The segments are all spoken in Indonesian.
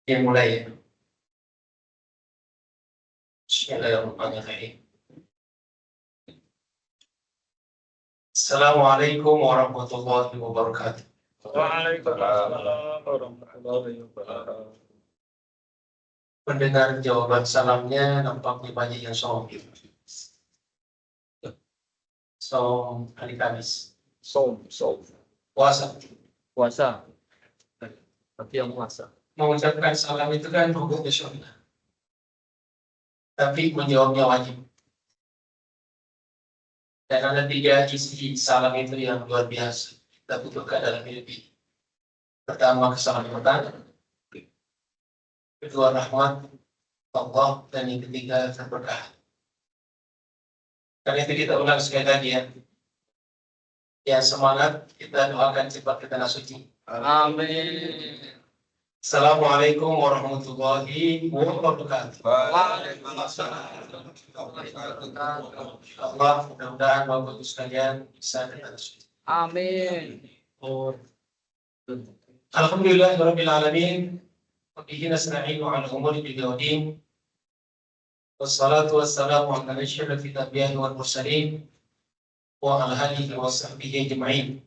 Yang mulai ya. Bismillahirrahmanirrahim. Assalamualaikum warahmatullahi wabarakatuh. Waalaikumsalam warahmatullahi wabarakatuh. Mendengar jawaban salamnya nampaknya banyak yang som. Som hari Kamis. Som. Puasa. Tapi yang puasa. Mengucapkan salam itu kan hukumnya sunnah. Tapi menjawabnya wajib. Dan ada 3 isi salam itu yang luar biasa kita butuhkan dalam hidup ini. Pertama, keselamatan. Kedua, rahmat Allah. Dan yang ketiga, keberkahan. Karena itu kita ulang sekali lagi ya. Ya, semangat, kita doakan cepat ke tanah suci. Amin. Assalamualaikum warahmatullahi wabarakatuh. Allah, mudah-mudahan Bapak Ibu sekalian bisa ke tanah suci. Amin. Alhamdulillahirabbil alamin. Wa bihi nasta'inu 'ala umuri dunya waddin. Wassalatu wassalamu 'ala asyrafil anbiya'i wal mursalin wa 'ala alihi wa sahbihi ajma'in.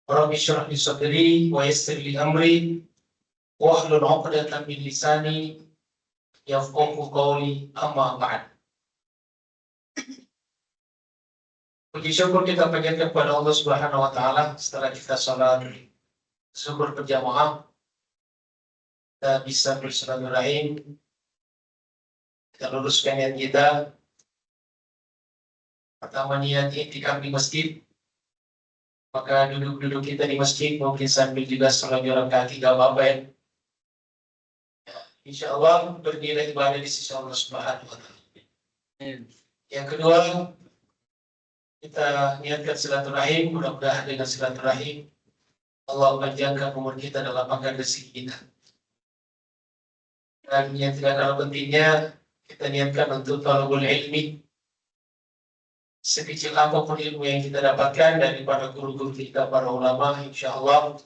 Rabbi shrah li sadri wa yassir li amri wahlul 'uqdatam min lisani yafqahu qawli, amma ba'd. Puji syukur kita panjatkan kepada Allah Subhanahu wa taala setelah kita salat syukur berjamaah, kita bisa bersilaturahim, kita luruskan niat kita. Pertama, niat i'tikaf di masjid, maka duduk-duduk kita di masjid mungkin sambil juga salat jalan kaki, gak apa-apa ya. Insya Allah bernilai ibadah di sisi Allah Subhanahu wa taala. Yang kedua, kita niatkan silaturahim, mudah-mudahan dengan silaturahim Allah panjangkan umur kita dalam makan rezeki kita. Dan yang tidak kalah pentingnya, kita niatkan untuk talabul ilmi. Sekecil apapun ilmu yang kita dapatkan dari para guru-guru kita, para ulama, insya Allah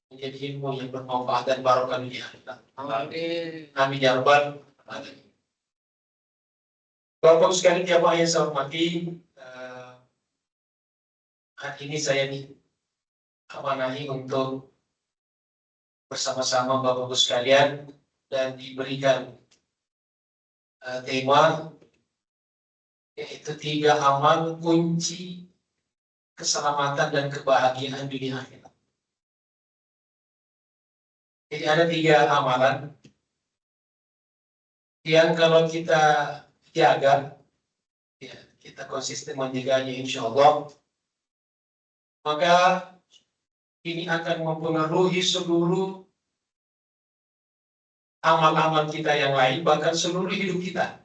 menjadi ilmu yang bermanfaat dan barokah di akhirat. Amin. Amin ya rabbal alamin. Bapak sekalian jamaah yang saya hormati, hari ini saya diamanahi untuk bersama-sama Bapak Ibu sekalian dan diberikan tema yaitu 3 amal kunci keselamatan dan kebahagiaan dunia akhirat. Jadi ada 3 amalan yang kalau kita jaga, ya, kita konsisten menjaganya insya Allah, maka ini akan mempengaruhi seluruh amal-amal kita yang lain, bahkan seluruh hidup kita.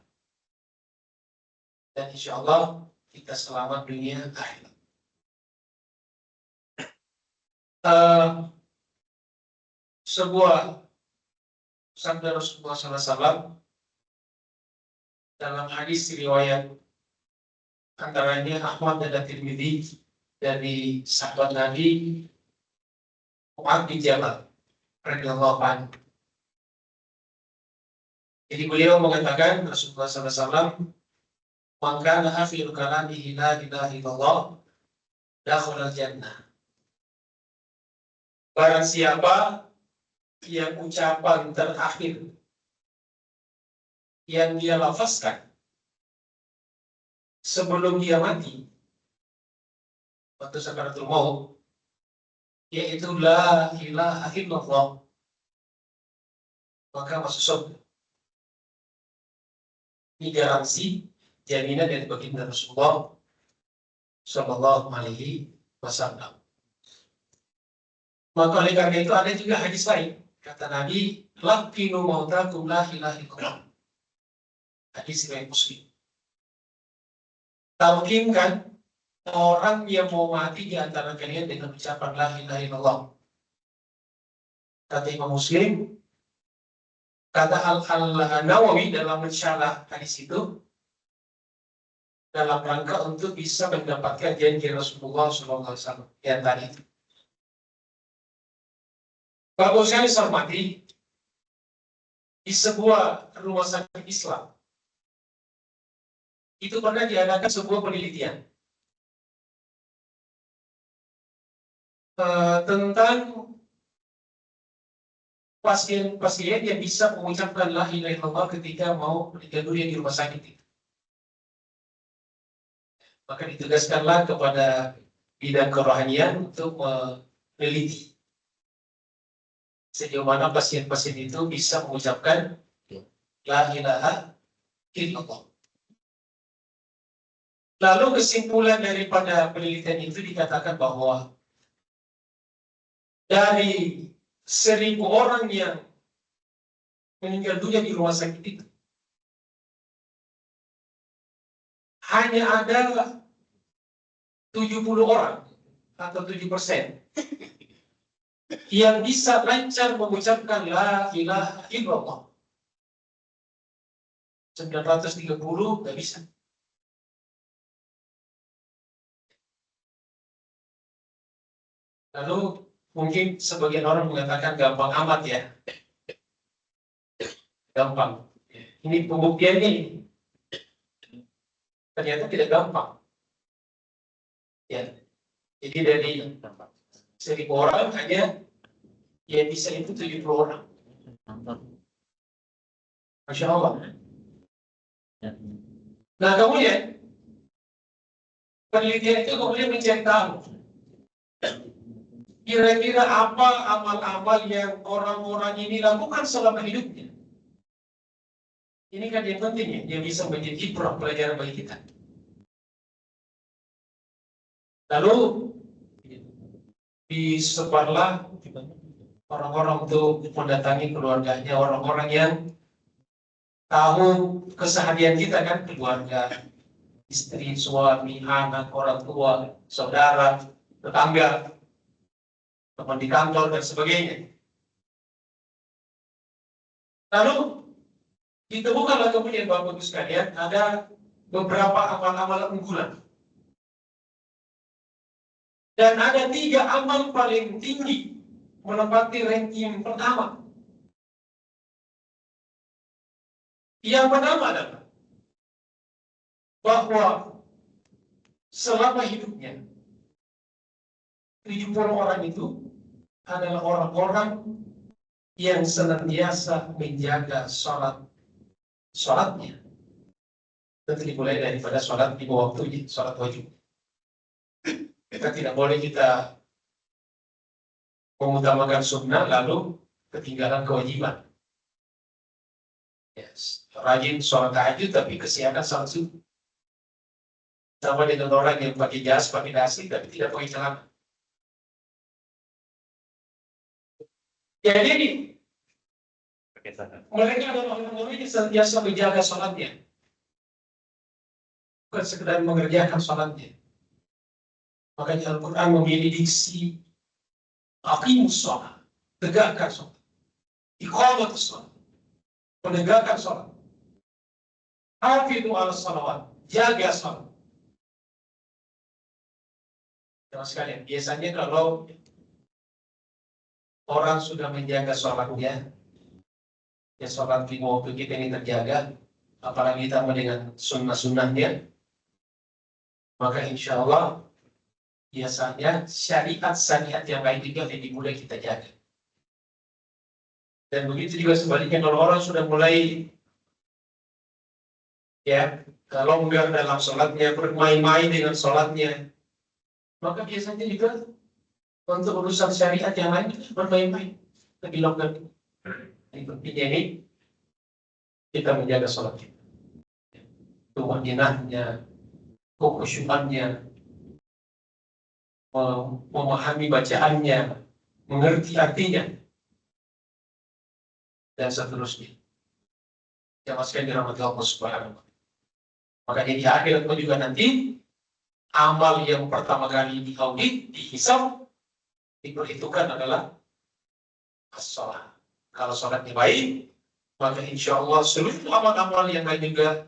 Dan insya Allah kita selamat dunia akhirat. Sebuah sabda Rasulullah SAW dalam hadis riwayat antaranya Ahmad dan Tirmidzi dari sahabat Nabi Mu'adz bin Jabal radhiyallahu anhu. Jadi beliau mengatakan, Rasulullah SAW, "Man kana akhiru kalamihi la ilaha illallah dakhala jannah." Barang siapa yang ucapan terakhir yang dia lafazkan sebelum dia mati waktu sakaratul maut, yaitu la ilaha illallah, maka masuk surga. Ini garansi jaminan dari baginda Rasulullah Shallallahu Alaihi Wasallam. Maka oleh karena itu ada juga hadis lain, kata Nabi, "Laqinu mautakum la ilaha illallah." Hadis riwayat Muslim. Talqinkan orang yang mau mati di antara kalian dengan ucapan la ilaha illallah. Kata Imam Muslim, kata Al-Nawawi dalam mensyarah hadis itu, dalam rangka untuk bisa mendapatkan janji Rasulullah SAW yang tadi itu. Bapak sekali saya hormati, di sebuah rumah sakit Islam itu pernah diadakan sebuah penelitian tentang pasien-pasien yang bisa mengucapkan la ilaha illallah ketika mau meninggal dunia di rumah sakit itu. Maka ditugaskanlah kepada bidang kerohanian untuk meneliti sejauh mana pasien-pasien itu bisa mengucapkan la ilaha illallah. Lalu kesimpulan daripada penelitian itu dikatakan bahwa dari 1.000 orang yang meninggal dunia di rumah sakit itu, hanya ada 70 orang atau 7% yang bisa lancar mengucapkan la ilaha illallah. 930 nggak bisa. Lalu mungkin sebagian orang mengatakan gampang amat ya. Gampang. Ini pembuktiannya ini. Ternyata tidak gampang. Ya. Jadi dari 1.000 orang hanya yang bisa itu 70 orang. Masya Allah. Nah kemudian penelitian itu kemudian mencari tahu kira-kira apa amal-amal yang orang-orang ini lakukan selama hidupnya. Ini kan yang penting ya, yang bisa menjadi ibrah pelajaran bagi kita. Lalu disebarlah orang-orang untuk mendatangi keluarganya, orang-orang yang tahu keseharian kita kan, keluarga, istri, suami, anak, orang tua, saudara, tetangga, teman di kantor dan sebagainya. Lalu ditemukanlah kemudian Bapak Ibu sekalian ada beberapa amal-amal unggulan. Dan ada 3 amal paling tinggi menempati ranking pertama. Yang pertama adalah bahwa selama hidupnya 70 orang itu adalah orang-orang yang senantiasa menjaga sholatnya. Tentu dimulai daripada sholat 5 waktunya, sholat wajib. Kita tidak boleh kita mengutamakan sunnah lalu ketinggalan kewajiban. Yes. Rajin sholat tahajud tapi kesiangan sholat subuh. Sama dengan orang yang pakai jas, pakai dasi tapi tidak pakai celana. Jadi mereka adalah orang-orang yang senantiasa menjaga sholatnya, bukan sekedar mengerjakan sholatnya. Makanya Al-Quran memilih diksi aqimus sholat, tegakkan sholat, iqamatus sholat, menegakkan sholat, hafidhu ala sholawat, jaga sholat. Terus sekalian, biasanya kalau orang sudah menjaga sholatnya, ya sholat 5 waktu kita ini terjaga, apalagi ditambah dengan sunnah-sunnahnya, maka insya Allah biasanya syariat-syariat yang lain juga lebih mudah kita jaga. Dan begitu juga sebaliknya kalau orang sudah mulai ya longgar dalam sholatnya, bermain-main dengan sholatnya, maka biasanya juga untuk urusan syariat yang lain bermain-main, lebih longgar. Yang pentingnya ini kita menjaga sholat kita, tumanginahnya, kekhusyukannya, memahami bacaannya, mengerti artinya, dan seterusnya. Jamaah sekalian dirahmati Allah Subhanahu wa Ta'ala. Makanya di akhirat juga nanti amal yang pertama kali diaudit, dihisab, diperhitungkan adalah as-shalah. Kalau sholatnya baik, maka insya Allah seluruh amal-amal yang lain juga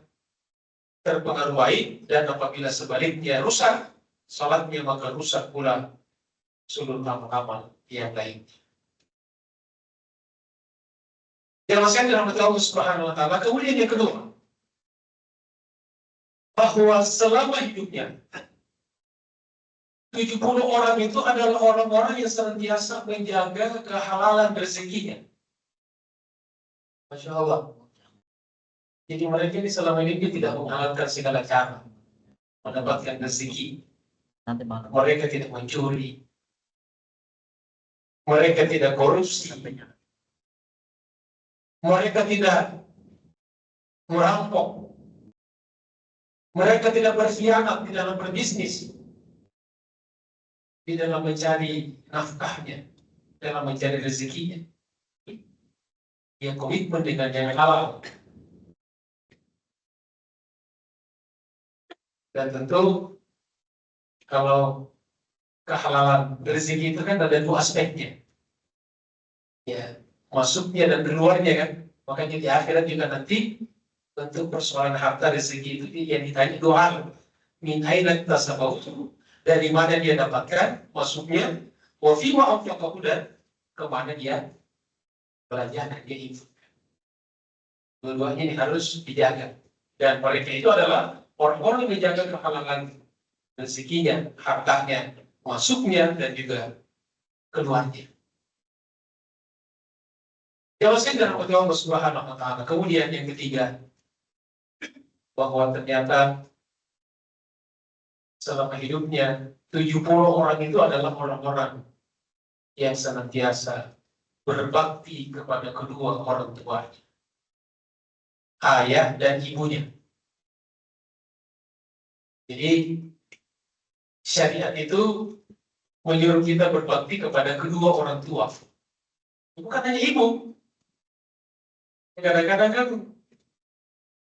terpengaruh baik, dan apabila sebaliknya rusak sholatnya, maka rusak pula seluruh amal-amal yang lain. Yang saya dirahmati Allah Subhanahu wa Ta'ala. Kemudian yang kedua, bahwa selama hidupnya 70 orang itu adalah orang-orang yang senantiasa menjaga kehalalan rezekinya. Masya Allah. Jadi mereka ini selama ini tidak menghalalkan segala cara mendapatkan rezeki. Mereka tidak mencuri. Mereka tidak korupsi. Mereka tidak merampok. Mereka tidak berkhianat di dalam berbisnis. Di dalam mencari nafkahnya, dalam mencari rezekinya. Dia komitmen dengan yang halal. Dan tentu kalau kehalalan rezeki itu kan ada dua aspeknya. Ya, masuknya dan keluarnya kan. Makanya di akhirat juga nanti tentu persoalan harta rezeki itu yang ditanya dua hal. Min aina tasabau, dari mana dia dapatkan masuknya, wa fima anfaqahu, dan kemana dia belanjakan, dia infakkan. Dua-duanya ini harus dijaga. Dan mereka itu adalah orang-orang yang menjaga kehalalan rezekinya, hartanya, masuknya, dan juga keluarnya. Kalau saya dirahmati Allah Subhanahu wa Ta'ala. Kemudian yang ketiga, bahwa ternyata selama hidupnya 70 orang itu adalah orang-orang yang senantiasa berbakti kepada kedua orang tuanya, ayah dan ibunya. Jadi syariat itu menyuruh kita berbakti kepada kedua orang tua, bukan hanya ibu. Kadang-kadang kan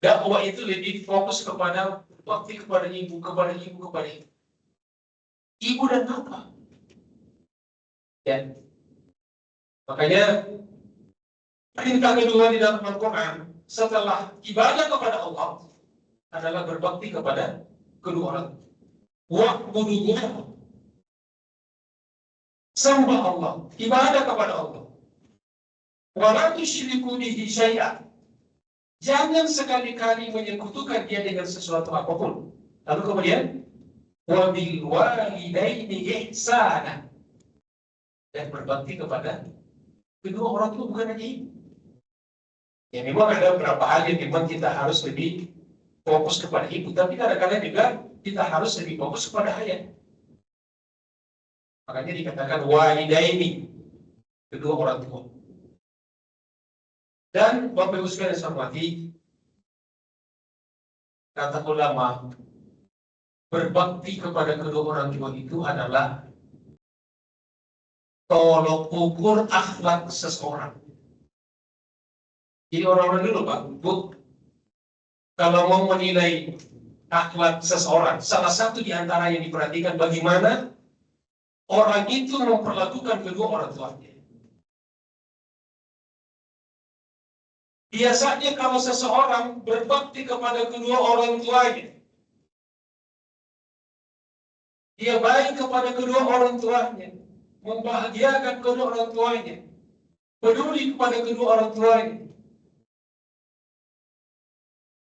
dakwah itu lebih fokus kepada bakti kepada ibu, kepada ibu, kepada ibu. Ibu dan bapak. Ya. Makanya perintah kedua di dalam Al-Quran setelah ibadah kepada Allah adalah berbakti kepada kedua orang. Wa'budullah. Sembah Allah, ibadah kepada Allah. Wa la tusyriku bihi syai'an. Jangan sekali-kali menyekutukan dia dengan sesuatu apapun. Lalu kemudian wa bil walidaini ihsana, dan berbakti kepada kedua orang tua, bukan hanya ibu. Ya memang ada beberapa hal yang memang kita harus lebih fokus kepada ibu, tapi kadang-kadang juga kita harus lebih fokus kepada ayah. Makanya dikatakan walidaini, kedua orang tua. Dan Bapak Ibu sekalian saya hormati, kata ulama, berbakti kepada kedua orang tua itu adalah tolok ukur akhlak seseorang. Jadi orang-orang dulu Pak, Bu, kalau mau menilai akhlak seseorang, salah satu di antara yang diperhatikan bagaimana orang itu memperlakukan kedua orang tuanya. Biasanya kalau seseorang berbakti kepada kedua orang tuanya, dia baik kepada kedua orang tuanya, membahagiakan kedua orang tuanya, peduli kepada kedua orang tuanya,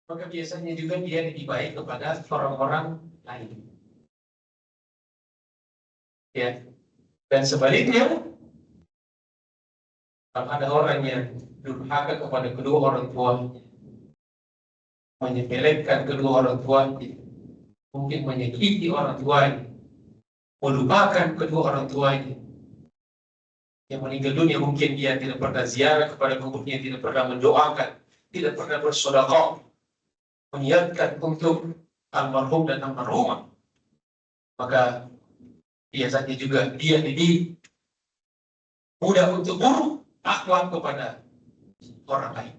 maka biasanya juga dia lebih baik kepada orang-orang lain. Ya. Dan sebaliknya, kalau ada orang yang durhaka kepada kedua orang tuanya, menyepelekan kedua orang tuanya, mungkin menyakiti orang tuanya, melupakan kedua orang tuanya, yang meninggal dunia mungkin dia tidak pernah ziarah kepada kuburnya, tidak pernah mendoakan, tidak pernah bersedekah, menyiapkan untuk almarhum dan almarhumah, maka biasanya juga dia lebih mudah untuk buruk akhlak kepada orang lain.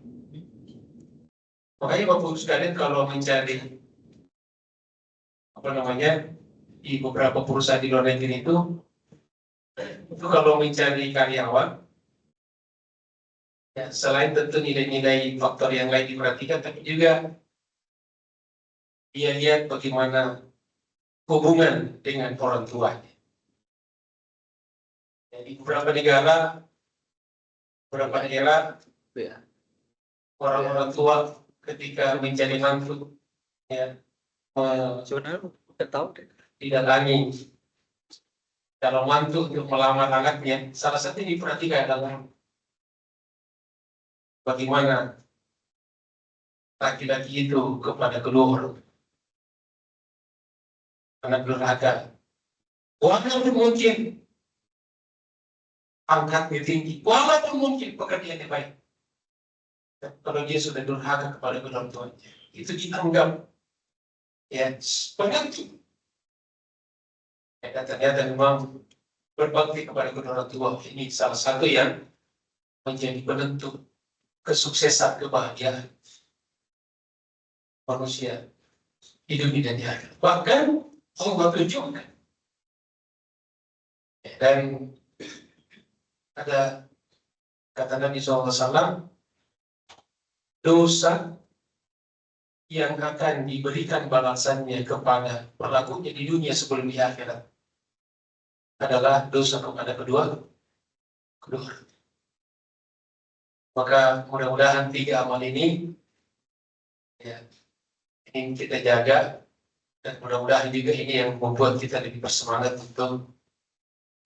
Makanya Bapak Ibu sekalian kalau mencari di beberapa perusahaan di luar negeri itu kalau mencari karyawan, ya, selain tentu nilai-nilai faktor yang lain diperhatikan, tapi juga dia lihat bagaimana hubungan dengan orang tuanya. Di beberapa negara, beberapa daerah, orang-orang tua ketika menjadi mantu, ya, Sebenarnya udah tahu deh. didatangi calon mantu untuk melamar anaknya. Salah satu yang diperhatikan adalah bagaimana laki-laki itu kepada kedua orang, anak durhaka. Walaupun mungkin angkatnya tinggi, walaupun mungkin pekerjaannya baik, kalau dia sudah durhaka kepada kedua orang tuanya, itu dianggap ya pengantin. Ya, dan ternyata memang berbakti kepada kedua orang tua ini salah satu yang menjadi penentu kesuksesan kebahagiaan manusia di dunia dan di akhirat. Bahkan Allah tunjukkan. Dan ada kata Nabi SAW, dosa yang akan diberikan balasannya kepada pelakunya di dunia sebelum di akhirat adalah dosa kepada kedua. Maka mudah-mudahan 3 amal ini ya, ini kita jaga, dan mudah-mudahan juga ini yang membuat kita lebih bersemangat untuk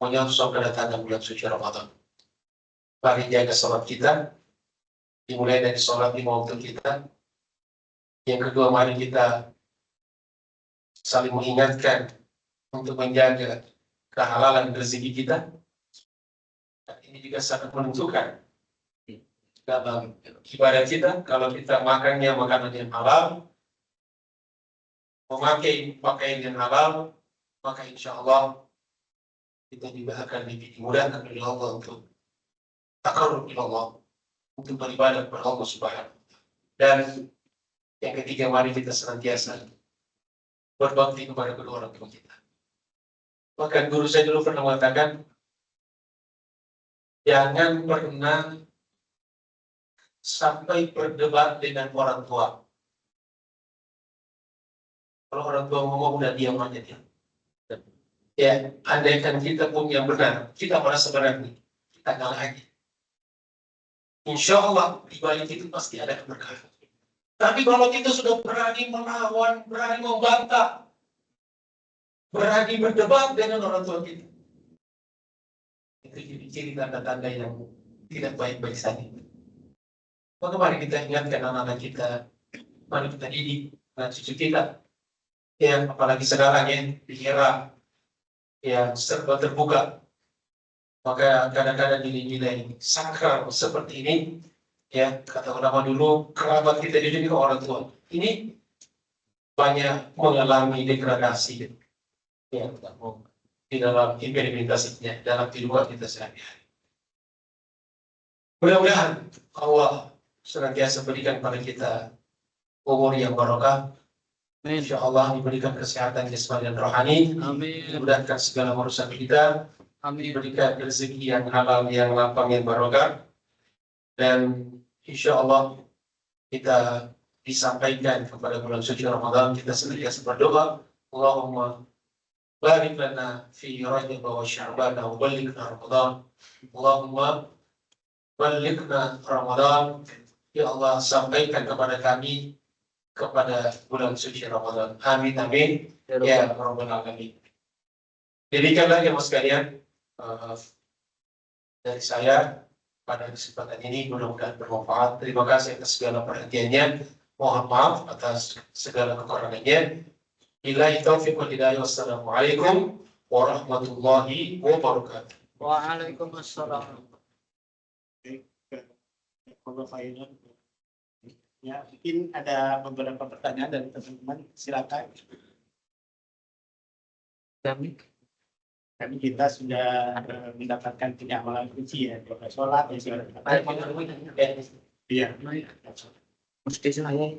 menyambut kedatangan bulan suci Ramadan. Mari jaga sholat kita, dimulai dari sholat 5 waktu kita. Yang kedua, mari kita saling mengingatkan untuk menjaga kehalalan rezeki kita. Dan ini juga sangat menentukan dalam ibadah kita. Kalau kita makannya makanan yang halal, memakai pakaian yang halal, maka insya Allah kita juga akan lebih dimudahkan oleh Allah untuk takarrub ila Allah, untuk beribadah kepada Allah Subhanahu. Dan yang ketiga, mari kita senantiasa berbakti kepada kedua orang tua kita. Bahkan guru saya dulu pernah mengatakan, jangan pernah sampai berdebat dengan orang tua. Kalau orang tua ngomong, udah diam aja dia. Ya, andaikan kita pun yang benar, kita merasa benar nih, kita kalah aja. Insya Allah di balik itu pasti ada keberkahan. Tapi kalau kita sudah berani melawan, berani membantah, berani berdebat dengan orang tua kita, itu ciri tanda-tanda yang tidak baik-baik saja. Maka mari kita ingatkan anak-anak kita, mari kita didik anak cucu kita, yang apalagi sekarang ya di era yang serba terbuka, maka kadang-kadang nilai-nilai sakral seperti ini, ya kata ulama dulu, kerabat kita dididik orang tua ini banyak mengalami degradasi, ya di dalam implementasinya dalam kehidupan kita sehari-hari. Mudah-mudahan Allah senantiasa berikan pada kita umur yang barokah. Insya Allah diberikan kesehatan jasmani dan rohani. Amin. Dimudahkan segala urusan kita. Amin. Diberikan rezeki yang halal, yang lapang, yang barokah. Dan insya Allah kita disampaikan kepada bulan suci Ramadan, kita senantiasa berdoa, Allahumma barik lana fi Rajab wa Sya'ban wa ballighna Ramadan. Allahumma ballighna Ramadan. Ya Allah, sampaikan kepada kami kepada bulan suci Ramadan. Amin amin ya rabbal alamin. Demikianlah ya mas sekalian, dari saya pada kesempatan ini, mudah-mudahan bermanfaat. Terima kasih atas segala perhatiannya. Mohon maaf atas segala kekurangannya. Billahi taufiq wal hidayah. Wassalamualaikum warahmatullahi wabarakatuh. Waalaikumsalam. Ya, mungkin ada beberapa pertanyaan dari teman-teman, silakan. Kami kita sudah mendapatkan 3 amalan kunci ya, sholat, ya segala macam. Iya. Mesti saya.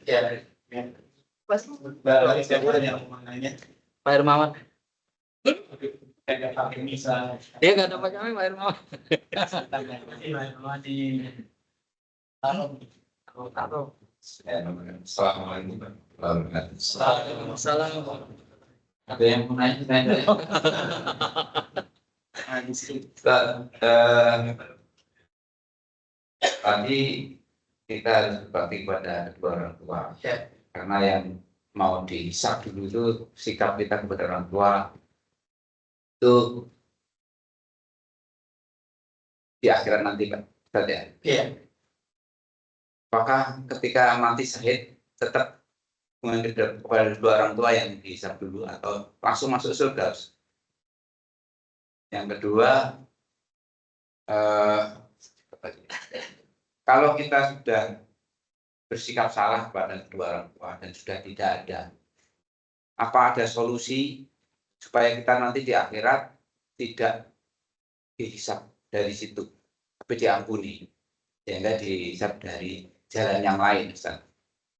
Ya, Pas. Baik, siapa yang mau nanya? Pak Hermawan. Ada Pak Misal. Dia nggak dapat kami Pak Hermawan. Di Taruh. Assalamualaikum. Salam. Ada yang mau nanya? di situ. Ustaz, tadi kita harus berbakti kepada kedua orang tua. Ya. Karena yang mau dihisab dulu itu sikap kita kepada orang tua itu di akhirat nanti, Pak. Ustaz, ya. Iya. Apakah ketika mati syahid tetap kepada kedua orang tua yang dihisab dulu atau langsung masuk surga? Yang kedua, kalau kita sudah bersikap salah pada kedua orang tua dan sudah tidak ada, apa ada solusi supaya kita nanti di akhirat tidak dihisab dari situ, tapi diampuni, sehingga dihisab dari jalan yang lain, Ustaz?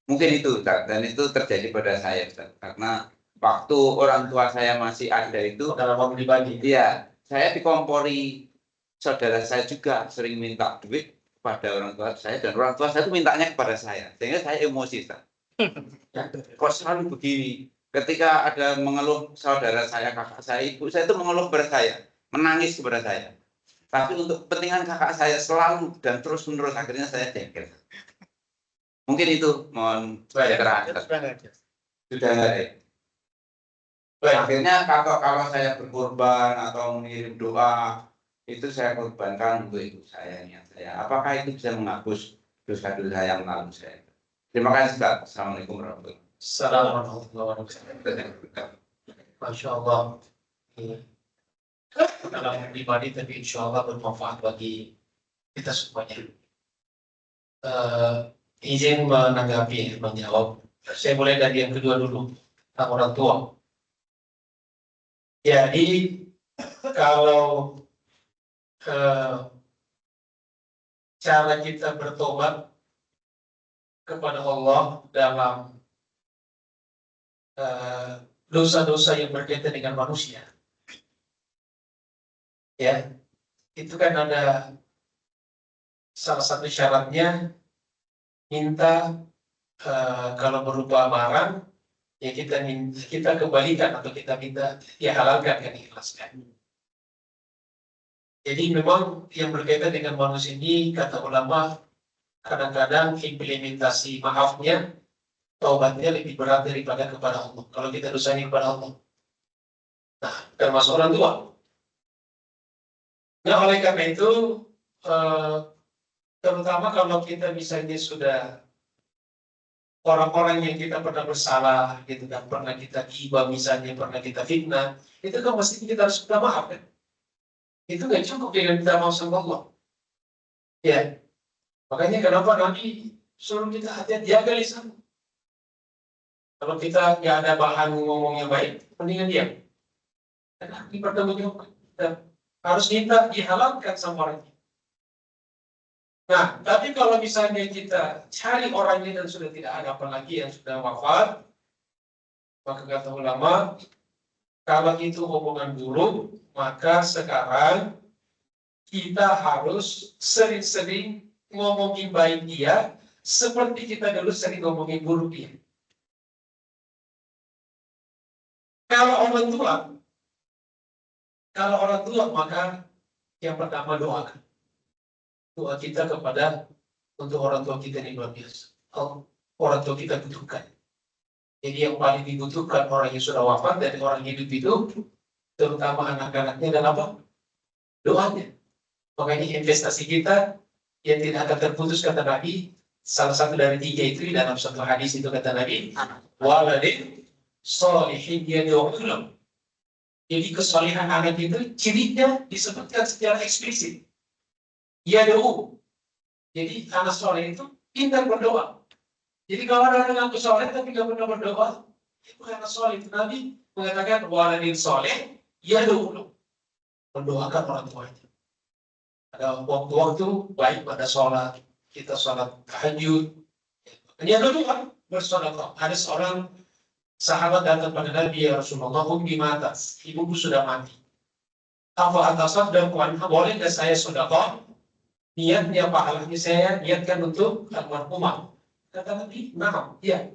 Mungkin itu, Ustaz, dan itu terjadi pada saya, Ustaz, karena waktu orang tua saya masih ada itu, Dalam pribadi. iya, saya dikompori saudara saya juga sering minta duit kepada orang tua saya, dan orang tua saya itu mintanya kepada saya, sehingga saya emosi, Ustaz. Kok selalu begini? Ketika ada mengeluh saudara saya, kakak saya, ibu saya itu mengeluh kepada saya, menangis kepada saya. Tapi untuk kepentingan kakak saya selalu dan terus menerus, akhirnya saya jengkel. Mungkin itu, mohon terakhir. Sudah nggak ada. Baik. Akhirnya kalau saya berkorban atau mengirim doa, itu saya korbankan untuk ibu saya, niat saya. Apakah itu bisa menghapus dosa-dosa yang lalu saya? Terima kasih, Ustaz. Assalamualaikum warahmatullahi wabarakatuh. Assalamualaikum warahmatullahi wabarakatuh. Masya Allah. Dalam pribadi, tapi insya Allah bermanfaat bagi kita semuanya. Izin menanggapi, menjawab. Saya mulai dari yang kedua dulu, tentang orang tua. Jadi kalau cara kita bertobat kepada Allah dalam dosa-dosa yang berkaitan dengan manusia, ya, itu kan ada salah satu syaratnya, minta kalau berupa barang ya kita kembalikan atau kita minta dihalalkan, kan, diikhlaskan. Jadi memang yang berkaitan dengan manusia ini, kata ulama, kadang-kadang implementasi maafnya, taubatnya lebih berat daripada kepada Allah. Kalau kita dosanya kepada Allah, nah, termasuk orang tua. Nah, oleh karena itu, terutama kalau kita misalnya sudah orang-orang yang kita pernah bersalah, gitu kan, pernah kita ghibah misalnya, pernah kita fitnah, itu kan mesti kita harus minta maaf, kan? Itu nggak cukup dengan minta maaf sama Allah. Ya, makanya kenapa Nabi suruh kita hati-hati, jaga lisan. Kalau kita nggak ada bahan ngomong yang baik, mendingan diam. Karena dipertanggungjawabkan. Dan harus minta dihalalkan sama orangnya. Nah, tapi kalau misalnya kita cari orangnya dan sudah tidak ada, apalagi yang sudah wafat, maka kata ulama, kalau itu hubungan buruk, maka sekarang kita harus sering-sering ngomongin baik dia, seperti kita dulu sering ngomongin buruk dia. Kalau orang tua, maka yang pertama doakan. Doa kita kepada untuk orang tua kita ini luar biasa. Orang tua kita butuhkan. Jadi yang paling dibutuhkan orang yang sudah wafat dari orang hidup itu, terutama anak-anaknya, dan apa? Doanya. Makanya investasi kita yang tidak akan terputus, kata Nabi, salah satu dari 3 itu dalam satu hadis itu, kata Nabi, waladin sholihin yad'ulahu. Jadi kesalihan anak itu cirinya disebutkan secara eksplisit. Yad'u. Jadi anak soleh itu pintar berdoa. Jadi kalau ada orang yang soleh tapi nggak pernah berdoa, itu anak soleh. Itu Nabi mengatakan waladin soleh yad'u, mendoakan orang tuanya. Ada waktu-waktu baik pada sholat, kita sholat tahajud. Ini ada doa bersedekah. Ada seorang sahabat datang pada Nabi, ya Rasulullah, ummi mata, ibuku sudah mati. Apa atasan dan kuanha, boleh nggak saya sedekah? Niatnya pahalanya saya niatkan untuk almarhumah. Kata Nabi, nah, ya.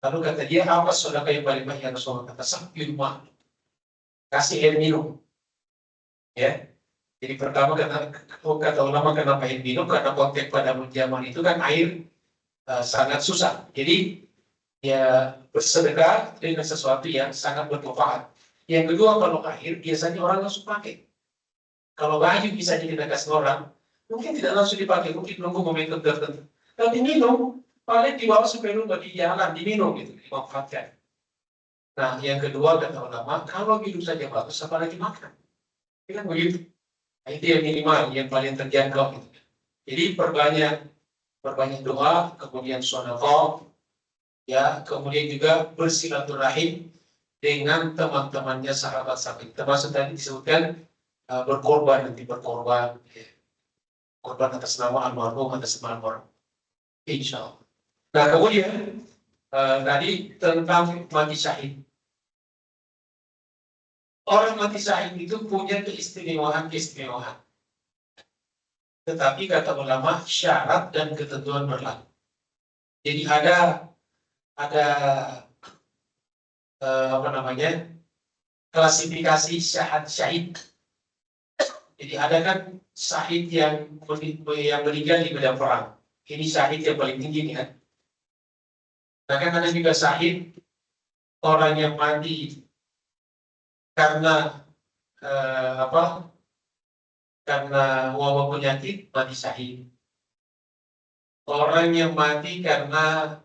Lalu kata dia, apa sedekah yang paling baik, ya Rasulullah? Kata, sakil ma, kasih air minum. Ya, Jadi pertama kata ulama kenapa air minum, karena konteks pada zaman itu kan air sangat susah. Jadi ya bersedekah dengan sesuatu yang sangat bermanfaat. Yang kedua, kalau air biasanya orang langsung pakai. Kalau baju bisa kita kasih orang, mungkin tidak langsung dipakai, mungkin nunggu momentum tertentu. Tapi minum, paling dibawa supaya lu di jalan, diminum gitu, dimanfaatkan. Nah, yang kedua kata ulama, kalau minum saja bagus, apalagi makan. Ini kan begitu. Nah, itu yang minimal, yang paling terjangkau. Gitu. Jadi perbanyak doa, kemudian sedekah, ya, kemudian juga bersilaturahim dengan teman-temannya, sahabat-sahabat. Termasuk tadi disebutkan berkorban, nanti berkorban, ya. Korban atas nama almarhum, atas nama almarhum. Insya Allah. Nah, kemudian tadi tentang mati syahid. Orang mati syahid itu punya keistimewaan. Tetapi kata ulama, syarat dan ketentuan berlaku. Jadi ada klasifikasi syahid. Jadi ada kan syahid yang meninggal di medan perang. Ini syahid yang paling tinggi nih kan. Nah, kan ada juga syahid orang yang mati karena karena wabah penyakit, mati syahid. Orang yang mati karena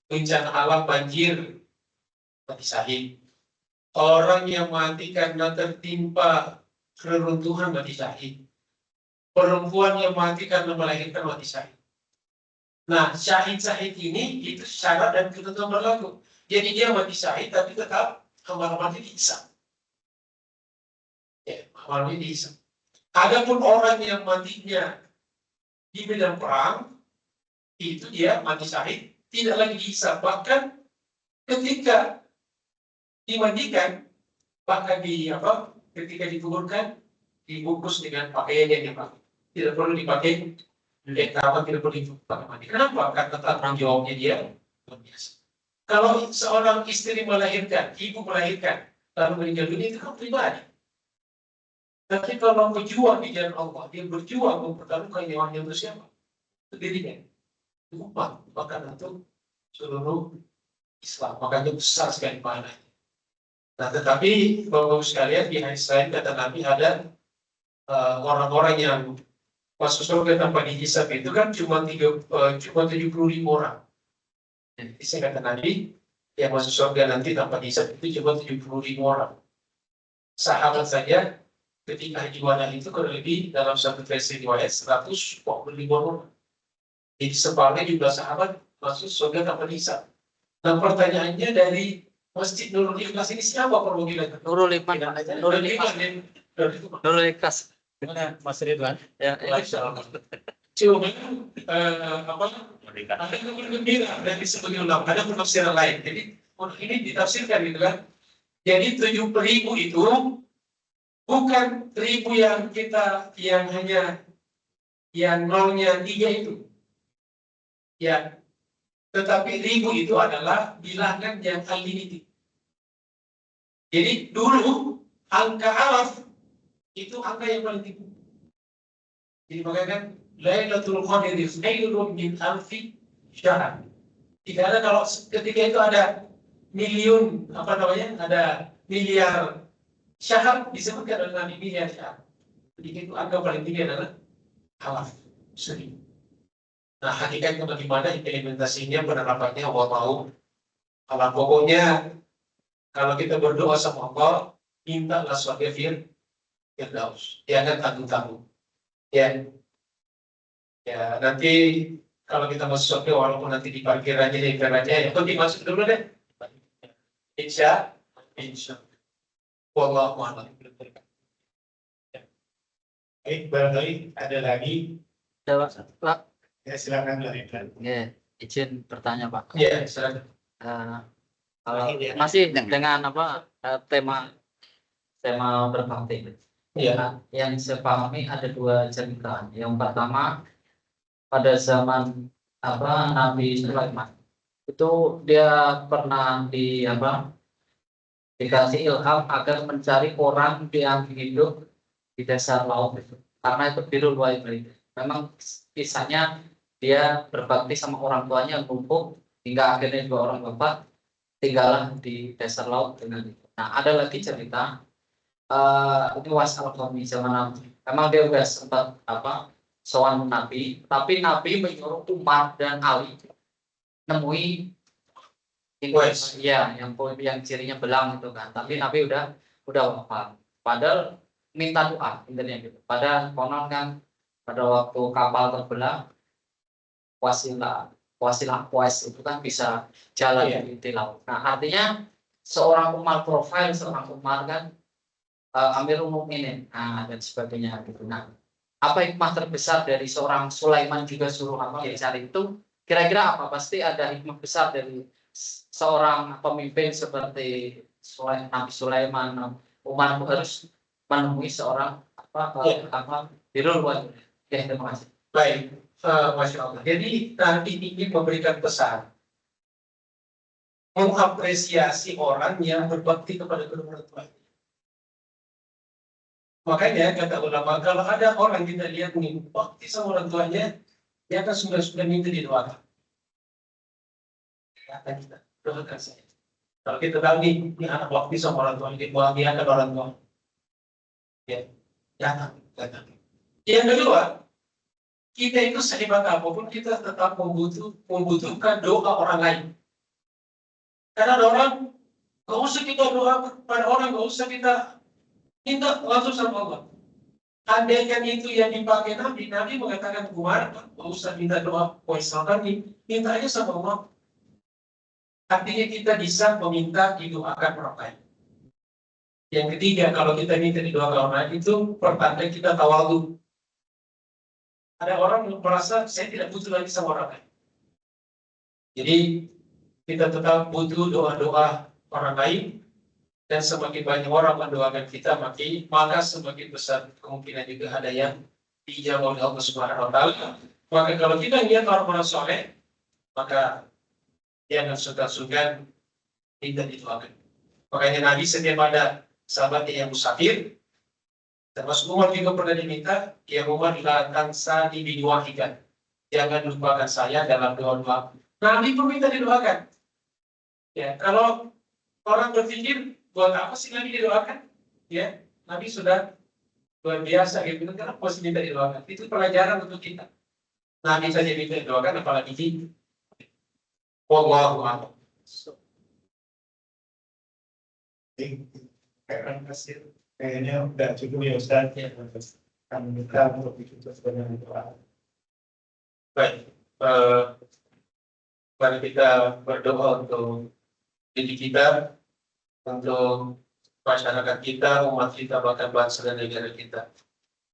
bencana alam, banjir, mati syahid. Orang yang mati karena tertimpa keruntuhan, mati syahid. Perempuan yang mati karena melahirkan, mati syahid. Nah, syahid ini itu syarat dan ketentuan berlaku. Jadi dia mati syahid tapi tetap amal-amalnya dihisab. Ya, amalnya dihisab. Adapun orang yang matinya di medan perang, itu dia mati syahid, tidak lagi dihisab. Bahkan ketika dimandikan, bahkan ketika dikuburkan, dibungkus dengan pakaian yang dipakai. Tidak perlu dipakai kerabat, tidak perlu dipakai mandi. Kenapa? Karena tanggung jawabnya dia luar biasa. Kalau seorang istri melahirkan, ibu melahirkan, lalu meninggal dunia, itu kan pribadi. Tapi kalau berjuang di jalan Allah, dia berjuang mempertaruhkan nyawanya untuk siapa? Untuk dirinya, untuk umat, bahkan untuk seluruh Islam. Makanya besar sekali pahalanya. Nah, tetapi Bapak-Ibu sekalian, di hadis lain kata Nabi ada orang-orang yang masuk surga tanpa dihisab itu kan cuma 70.000 orang. Jadi saya kata Nabi, yang masuk surga nanti tanpa dihisab itu cuma 70.000 orang. Sahabat saja ketika haji wada itu kurang lebih dalam satu versi riwayat 140.000 orang. Jadi separuhnya jumlah sahabat masuk surga tanpa dihisab. Nah, pertanyaannya dari Masjid Nurul Ikhlas ini siapa perwakilan? Nurul Iman, Pak. Nurul Ikhlas. Gimana Mas Ridwan? Ya, Cuma ada yang berbeda dari sebagian ulama, ada penafsiran lain. Jadi ini ditafsirkan gitu kan. Jadi 70.000 itu bukan 1.000 yang hanya yang nolnya 3 itu. Ya. Tetapi 1.000 itu adalah bilangan yang unlimited. Jadi dulu angka alaf itu angka yang paling tinggi. Jadi makanya kan Lailatul Qadri khairun min alfi syahr. Tidak ada kalau ketika itu ada ada miliar syahr disebutkan oleh Nabi miliar syahr. Ketika itu angka paling tinggi adalah alaf, 1.000. Nah, hakikatnya bagaimana implementasinya, penerapannya Allah tahu. Kalau pokoknya kalau kita berdoa sama Allah, mintalah surga Firdaus. Jangan tanggung-tanggung. Ya, nanti kalau kita masuk surga, walaupun nanti di parkirannya, di garasinya, ya nanti masuk dulu deh. Insya Allah. Wallahu a'lam. Baik, barangkali ada lagi. Pak. Ya, silakan Mas Ridwan. Ya, izin bertanya, Pak. Ya, silakan. Masih dengan tema berbakti. Ya. Yang saya pahami ada 2 cerita. Yang pertama pada zaman Nabi Sulaiman itu dia pernah dikasih ilham agar mencari orang yang hidup di dasar laut itu. Karena itu birrul walidain. Memang kisahnya dia berbakti sama orang tuanya yang lumpuh hingga akhirnya dua orang bapak tinggallah di dasar laut dengan itu. Nah, ada lagi cerita ini Was al-Qarni zaman Nabi. Memang dia udah sempat sowan Nabi, tapi Nabi menyuruh Umar dan Ali nemui ini, Uwais. ya yang cirinya belang itu kan. Tapi Nabi udah wafat. Padahal minta doa intinya gitu. Padahal konon kan pada waktu kapal terbelah wasilah Uwais itu kan bisa jalan di laut. Nah, artinya seorang Umar profil, seorang Umar kan Amirul Mukminin, dan sebagainya gitu. Nah, apa hikmah terbesar dari seorang Sulaiman juga suruh mencari itu? Kira-kira apa? Pasti ada hikmah besar dari seorang pemimpin seperti Nabi Sulaiman. Umar harus menemui seorang birrul walidain. Ya, terima kasih. Baik, Masya Allah. Jadi Nabi ingin memberikan pesan, mengapresiasi orang yang berbakti kepada kedua orang tua. Makanya kata ulama, kalau ada orang kita lihat nih bakti sama orang tuanya, dia akan sudah minta didoakan. Kata kita, doakan saya. Kalau kita tahu nih, ini anak bakti sama orang tuanya, dibahagiakan orang tua. Ya, datang. Yang kedua, kita itu sehebat apapun kita tetap membutuhkan doa orang lain. Karena ada orang, gak usah kita doa kepada orang, gak usah kita minta langsung sama Allah. Andaikan itu yang dipakai Nabi mengatakan Umar, gak usah minta doa, misalkan minta aja sama Allah. Artinya kita bisa meminta didoakan orang lain. Yang ketiga, kalau kita minta didoakan orang lain itu pertanda kita tawadhu. Ada orang yang merasa saya tidak butuh lagi sama orang lain. Jadi kita tetap butuh doa-doa orang lain. Dan semakin banyak orang mendoakan kita, maka semakin besar kemungkinan juga ada yang dijawab oleh Allah Subhanahu Wa Taala. Maka kalau kita lihat orang-orang soleh, maka jangan sungkan-sungkan minta didoakan. Makanya Nabi setiap ada sahabatnya yang musafir, termasuk Umar juga pernah diminta, ya Umar la tansani biduahikan. Jangan lupakan saya dalam doa-doa. Nabi pun minta didoakan. Ya, kalau orang berpikir buat apa sih Nabi didoakan? Ya, Nabi sudah luar biasa gitu. Kenapa mesti minta didoakan? Itu pelajaran untuk kita. Nabi saja minta didoakan, apalagi kita. Wallahu a'lam. Terima kasih. Kayaknya udah cukup ya Ustaz. Kami minta untuk kita sebenarnya doa. Baik, mari kita berdoa untuk diri kita, untuk masyarakat kita, umat kita, bahkan bangsa dan negara kita.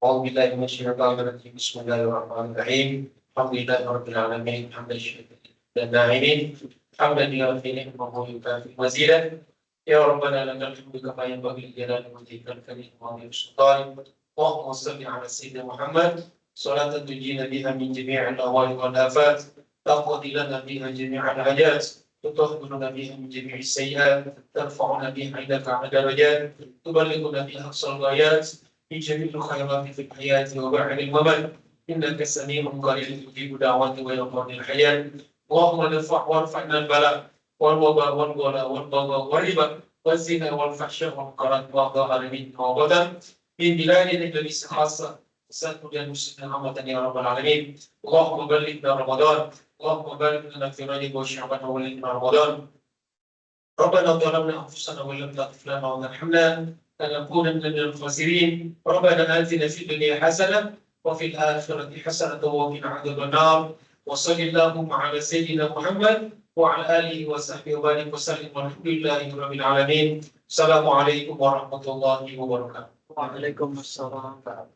Alhamdulillah, bismillahirrahmanirrahim. Alhamdulillahirabbil alamin, hamdan syakirin dan na'imin, hamdan yuwafi'i ni'amahu wa yukafi mazidah. Ya Rabbana lakal hamdu kama yanbaghi li jalali wajhikal karim wa li sultanik. Allahumma shalli ala sayyidina Muhammad salatan tujina biha min jami'il ahwali wal afat, taqdi lana biha jami'al hajat, تطهرنا بها من جميع السيئات، ترفعنا بها عندك على درجات، تبلغنا بها أقصى الغايات من جميع الخيرات في الحياة وبعد الممات، إنك سميع قريب تجيب دعوات ويقضي الحياة. اللهم وارفعنا البلاء والوباء والغلاء والبغاء والربا والزنا والفحشاء والمنكرات والظاهر منها وبطن من بلادنا التي خاصة سد المسلمين عامة يا رب العالمين. اللهم بلغنا رمضان، اللهم بارك لنا في رجب وشعبان وبلغنا رمضان. ربنا ظلمنا انفسنا وان لم تغفر لنا وترحمنا لنكونن من الخاسرين. ربنا آتنا في الدنيا حسنة وفي الآخرة حسنة وقنا عذاب النار. وصل اللهم على سيدنا محمد وعلى آله وصحبه وبارك وسلم والحمد لله رب العالمين. السلام عليكم ورحمة الله وبركاته. Waalaikumsalam.